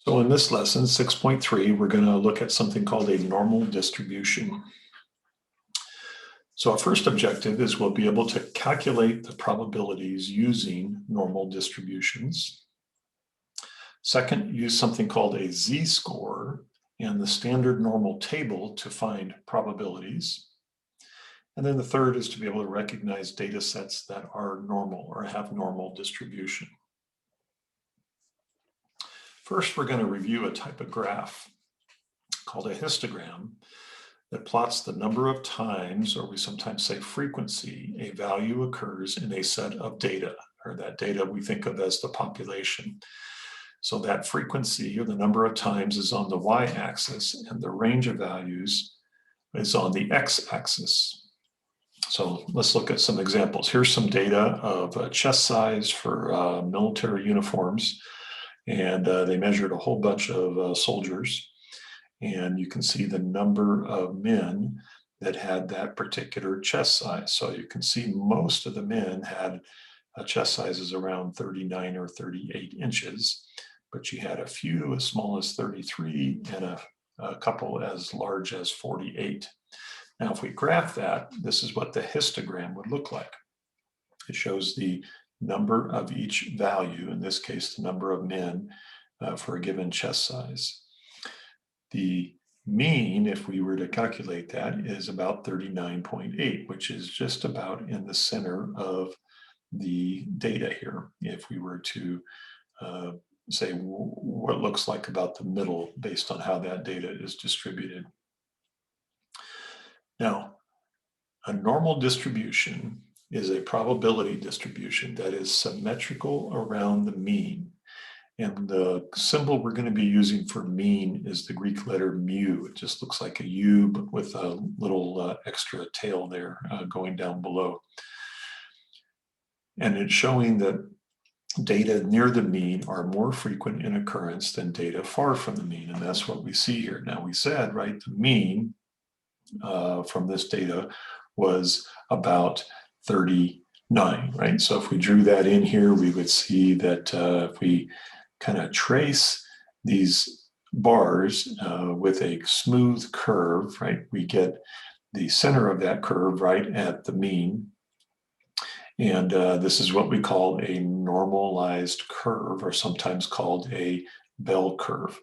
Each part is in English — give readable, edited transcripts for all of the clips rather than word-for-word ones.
So in this lesson, 6.3, we're going to look at something called a normal distribution. So our first objective is we'll be able to calculate the probabilities using normal distributions. Second, use something called a z-score and the standard normal table to find probabilities. And then the third is to be able to recognize data sets that are normal or have normal distribution. First, we're going to review a type of graph called a histogram that plots the number of times, or we sometimes say frequency, a value occurs in a set of data, or that data we think of as the population. So that frequency, or the number of times, is on the y-axis, and the range of values is on the x-axis. So let's look at some examples. Here's some data of chest size for military uniforms, and they measured a whole bunch of soldiers. And you can see the number of men that had that particular chest size. So you can see most of the men had chest sizes around 39 or 38 inches, but you had a few as small as 33 and a couple as large as 48. Now, if we graph that, this is what the histogram would look like. It shows the number of each value, in this case, the number of men for a given chest size. The mean, if we were to calculate that, is about 39.8, which is just about in the center of the data here. If we were to say what looks like about the middle based on how that data is distributed. Now, a normal distribution is a probability distribution that is symmetrical around the mean. And the symbol we're going to be using for mean is the Greek letter mu. It just looks like a U, but with a little extra tail there going down below. And it's showing that data near the mean are more frequent in occurrence than data far from the mean. And that's what we see here. Now, we said, right, the mean from this data was about 39, right? So if we drew that in here, we would see that if we kind of trace these bars with a smooth curve, right? We get the center of that curve right at the mean. And this is what we call a normalized curve, or sometimes called a bell curve,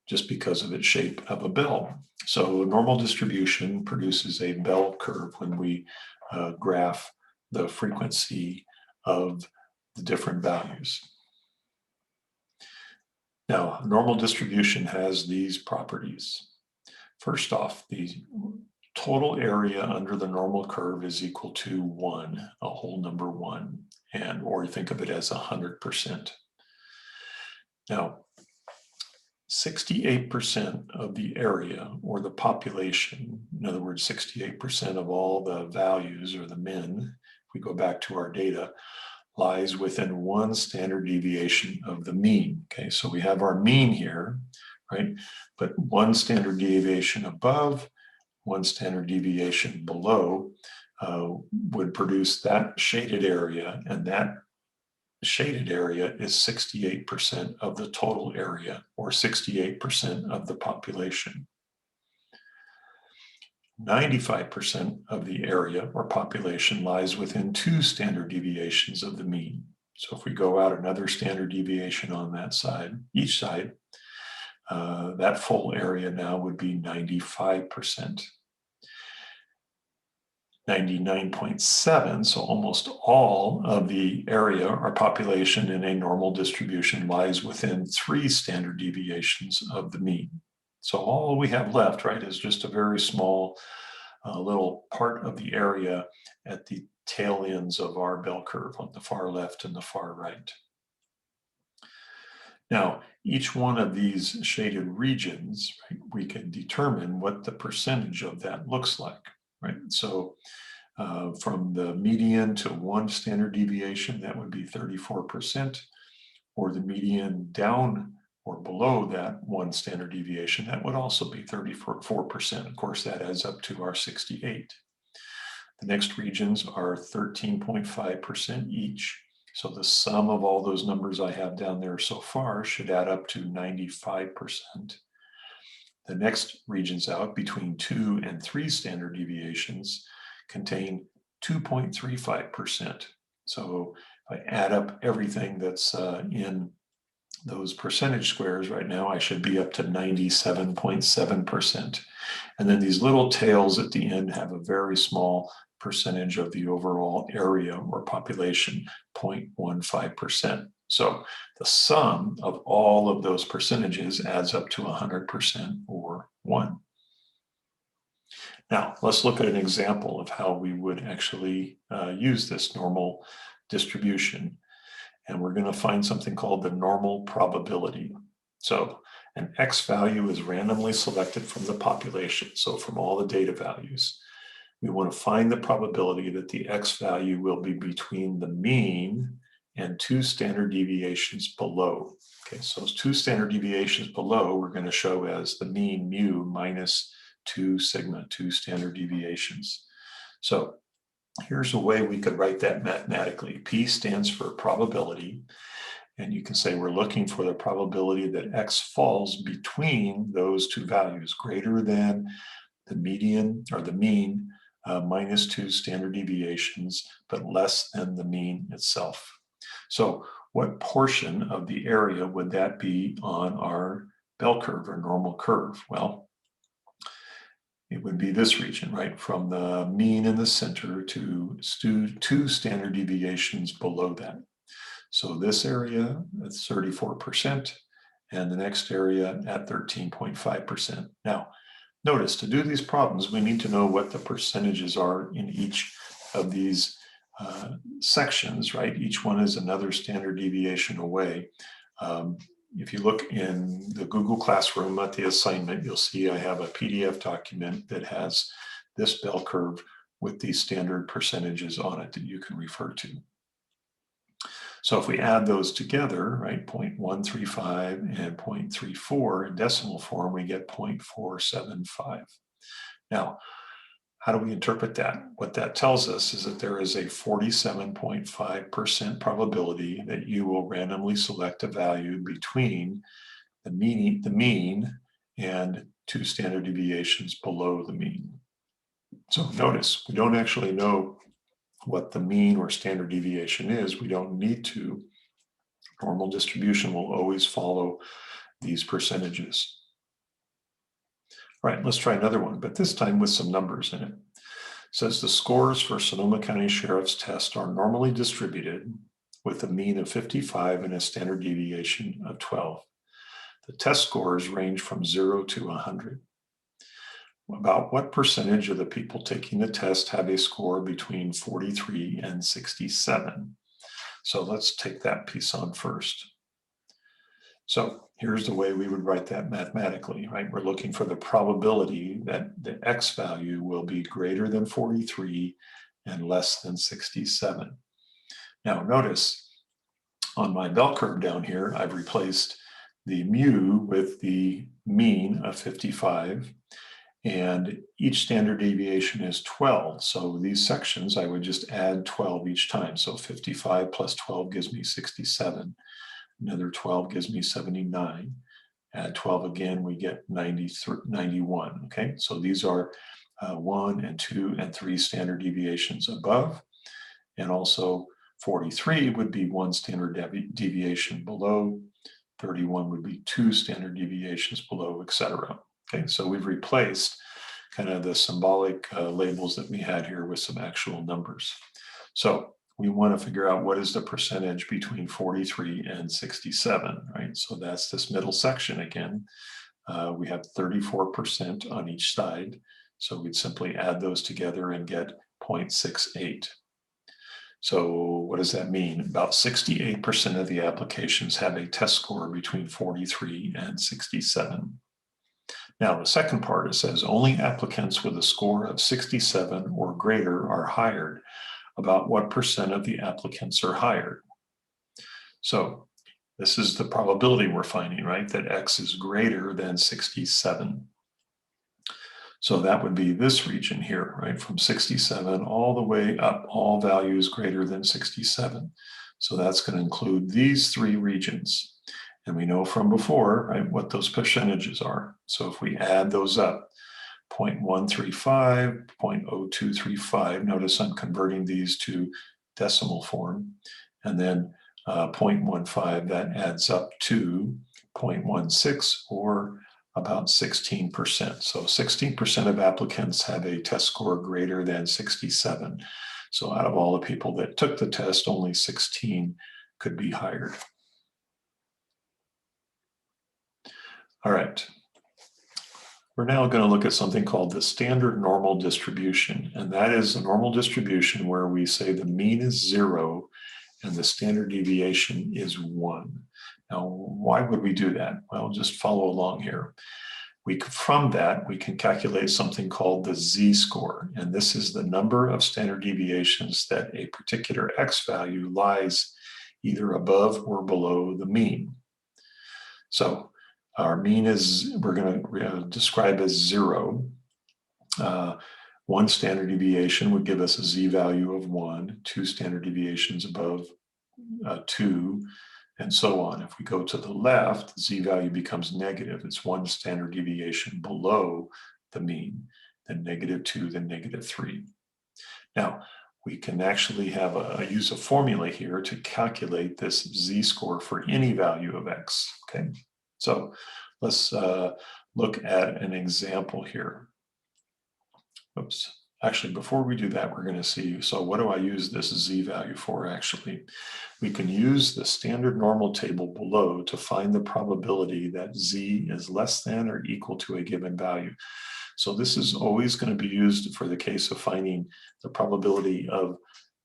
just because of its shape of a bell. So normal distribution produces a bell curve when we graph the frequency of the different values. Now, normal distribution has these properties. First off, the total area under the normal curve is equal to 1, a whole number 1, or you think of it as 100%. Now, 68% of the area, or the population, in other words, 68% of all the values, or the men, if we go back to our data, lies within 1 standard deviation of the mean. Okay, so we have our mean here, right? But 1 standard deviation above, 1 standard deviation below would produce that shaded area, and that shaded area is 68% of the total area, or 68% of the population. 95% of the area or population lies within 2 standard deviations of the mean. So if we go out another standard deviation on that side, each side, that full area now would be 95%. 99.7, so almost all of the area or population in a normal distribution lies within 3 standard deviations of the mean. So all we have left, right, is just a very small little part of the area at the tail ends of our bell curve on the far left and the far right. Now, each one of these shaded regions, right, we can determine what the percentage of that looks like, right? So from the median to 1 standard deviation, that would be 34%, or the median down or below that 1 standard deviation, that would also be 34%. Of course, that adds up to our 68. The next regions are 13.5% each. So the sum of all those numbers I have down there so far should add up to 95%. The next regions out between 2 and 3 standard deviations contain 2.35%. So if I add up everything that's in those percentage squares right now, I should be up to 97.7%. And then these little tails at the end have a very small percentage of the overall area or population, 0.15%. So the sum of all of those percentages adds up to 100% or 1. Now, let's look at an example of how we would actually use this normal distribution. And we're going to find something called the normal probability. So an X value is randomly selected from the population, so from all the data values. We want to find the probability that the X value will be between the mean and 2 standard deviations below. Okay, so those 2 standard deviations below we're going to show as the mean mu minus 2 sigma, 2 standard deviations. So here's a way we could write that mathematically. P stands for probability, and you can say we're looking for the probability that X falls between those 2 values, greater than the median or the mean minus 2 standard deviations, but less than the mean itself. So what portion of the area would that be on our bell curve or normal curve? Well, it would be this region, right? From the mean in the center to 2 standard deviations below that. So this area at 34%, and the next area at 13.5%. Now, notice to do these problems, we need to know what the percentages are in each of these sections, right? Each one is another standard deviation away. If you look in the Google Classroom at the assignment, you'll see I have a PDF document that has this bell curve with these standard percentages on it that you can refer to. So if we add those together, right, 0.135 and 0.34 in decimal form, we get 0.475. Now, how do we interpret that? What that tells us is that there is a 47.5% probability that you will randomly select a value between the mean and 2 standard deviations below the mean. So notice, we don't actually know what the mean or standard deviation is. We don't need to. Normal distribution will always follow these percentages. All right, let's try another one, but this time with some numbers in it. It says the scores for Sonoma County Sheriff's test are normally distributed with a mean of 55 and a standard deviation of 12. The test scores range from 0 to 100. About what percentage of the people taking the test have a score between 43 and 67? So let's take that piece on first. So here's the way we would write that mathematically, right? We're looking for the probability that the X value will be greater than 43 and less than 67. Now notice on my bell curve down here, I've replaced the mu with the mean of 55, and each standard deviation is 12. So these sections, I would just add 12 each time. So 55 plus 12 gives me 67. Another 12 gives me 79. Add 12 again, we get 91. Okay, so these are 1 and 2 and 3 standard deviations above. And also 43 would be 1 standard deviation below. 31 would be 2 standard deviations below, etc. Okay, so we've replaced kind of the symbolic labels that we had here with some actual numbers. So we want to figure out what is the percentage between 43 and 67, right? So that's this middle section again. We have 34% on each side. So we'd simply add those together and get 0.68. So what does that mean? About 68% of the applications have a test score between 43 and 67. Now, the second part, it says only applicants with a score of 67 or greater are hired. About what percent of the applicants are hired? So this is the probability we're finding, right? That X is greater than 67. So that would be this region here, right? From 67 all the way up, all values greater than 67. So that's going to include these three regions. And we know from before, right, what those percentages are. So if we add those up, 0.135, 0.0235, notice I'm converting these to decimal form, and then 0.15, that adds up to 0.16, or about 16%. So 16% of applicants have a test score greater than 67. So out of all the people that took the test, only 16 could be hired. All right. We're now going to look at something called the standard normal distribution. And that is a normal distribution where we say the mean is 0 and the standard deviation is 1. Now, why would we do that? Well, just follow along here. From that, we can calculate something called the z-score. And this is the number of standard deviations that a particular x value lies either above or below the mean. So our mean is, we're going to describe as 0. One standard deviation would give us a z-value of 1, 2 standard deviations above 2, and so on. If we go to the left, the z-value becomes negative. It's 1 standard deviation below the mean, then -2, then -3. Now, we can actually have use a formula here to calculate this z-score for any value of x, okay? So let's look at an example here. Oops. Actually, before we do that, we're going to see, so what do I use this z-value for actually? We can use the standard normal table below to find the probability that z is less than or equal to a given value. So this is always going to be used for the case of finding the probability of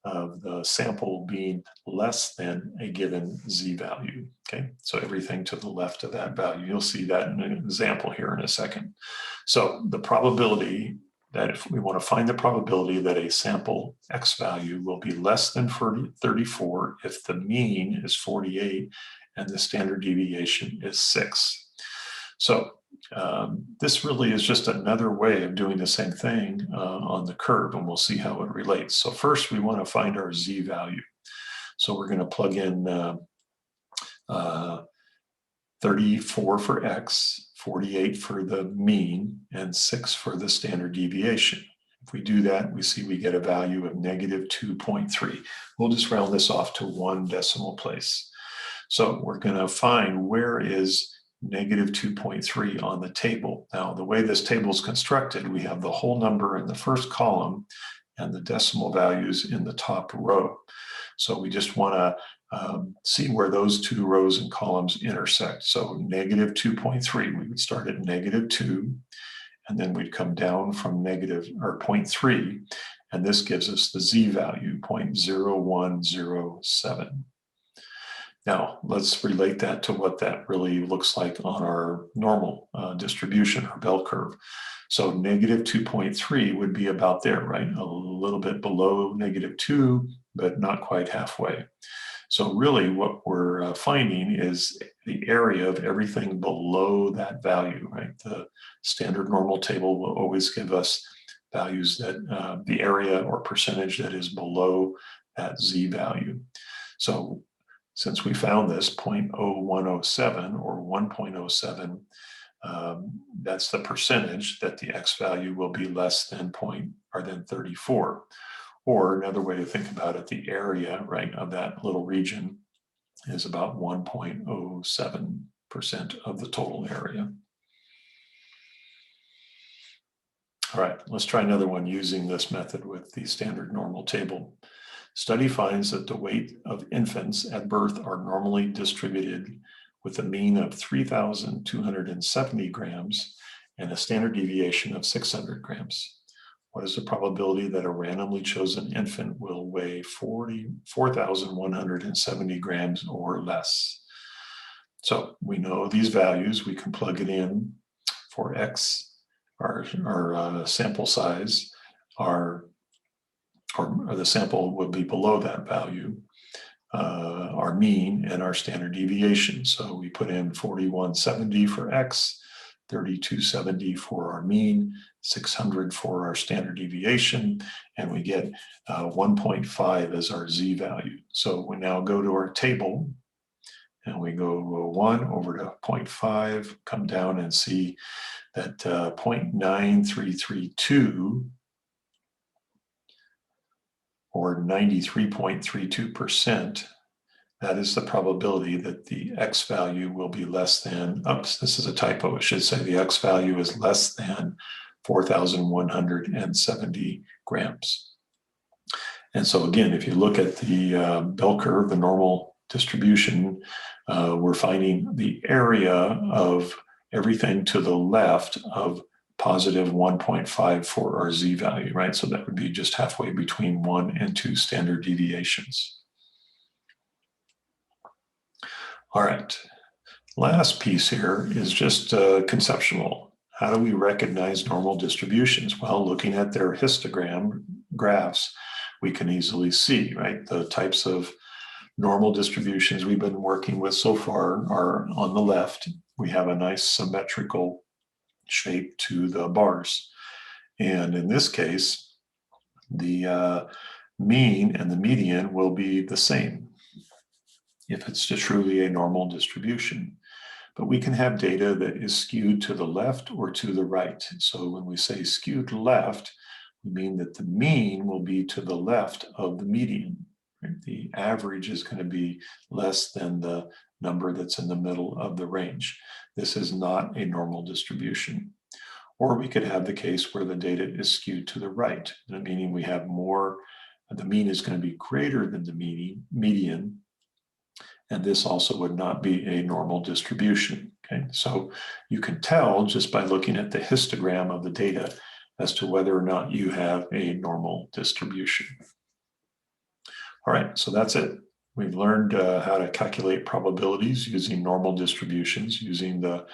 the sample being less than a given z-value, okay? So everything to the left of that value. You'll see that in an example here in a second. So the probability that if we want to find the probability that a sample x value will be less than 34 if the mean is 48 and the standard deviation is 6. So this really is just another way of doing the same thing on the curve, and we'll see how it relates. So first we want to find our z-value. So we're going to plug in 34 for x, 48 for the mean, and 6 for the standard deviation. If we do that, we see we get a value of -2.3. We'll just round this off to 1 decimal place. So we're going to find where is -2.3 on the table. Now, the way this table is constructed, we have the whole number in the first column and the decimal values in the top row. So we just want to see where those two rows and columns intersect. So -2.3, we would start at -2, and then we'd come down from -0.3, and this gives us the z-value, 0.0107. Now, let's relate that to what that really looks like on our normal distribution, our bell curve. So -2.3 would be about there, right? A little bit below -2, but not quite halfway. So really what we're finding is the area of everything below that value, right? The standard normal table will always give us values that the area or percentage that is below that z-value. So since we found this 0.0107 or 1.07, that's the percentage that the x value will be less than 34. Or another way to think about it, the area, right, of that little region is about 1.07% of the total area. All right, let's try another one using this method with the standard normal table. Study finds that the weight of infants at birth are normally distributed with a mean of 3,270 grams and a standard deviation of 600 grams. What is the probability that a randomly chosen infant will weigh 4,170 grams or less? So we know these values, we can plug it in for x, our sample size, or the sample would be below that value, our mean, and our standard deviation. So we put in 4,170 for x, 3270 for our mean, 600 for our standard deviation, and we get 1.5 as our z-value. So we now go to our table, and we go 1 over to 0.5, come down and see that 0.9332, or 93.32%, that is the probability that the x value will be less than, oops, this is a typo, it should say the x value is less than 4,170 grams. And so again, if you look at the bell curve, the normal distribution, we're finding the area of everything to the left of positive 1.5 for our z-value, right? So that would be just halfway between 1 and 2 standard deviations. All right, last piece here is just conceptual. How do we recognize normal distributions? Well, looking at their histogram graphs, we can easily see, right? The types of normal distributions we've been working with so far are on the left. We have a nice symmetrical shape to the bars. And in this case, the mean and the median will be the same if it's truly a normal distribution. But we can have data that is skewed to the left or to the right. So when we say skewed left, we mean that the mean will be to the left of the median. Right? The average is going to be less than the number that's in the middle of the range. This is not a normal distribution. Or we could have the case where the data is skewed to the right, meaning we have more, the mean is going to be greater than the median, and this also would not be a normal distribution. Okay, so you can tell just by looking at the histogram of the data as to whether or not you have a normal distribution. All right, so that's it. We've learned how to calculate probabilities using normal distributions, using the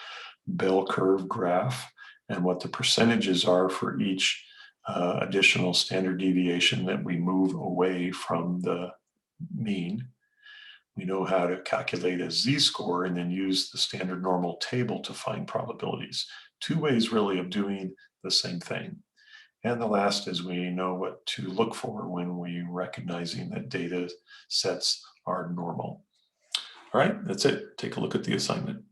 bell curve graph, and what the percentages are for each additional standard deviation that we move away from the mean. We know how to calculate a z-score and then use the standard normal table to find probabilities. Two ways really of doing the same thing. And the last is we know what to look for when we recognizing that data sets are normal. All right, that's it. Take a look at the assignment.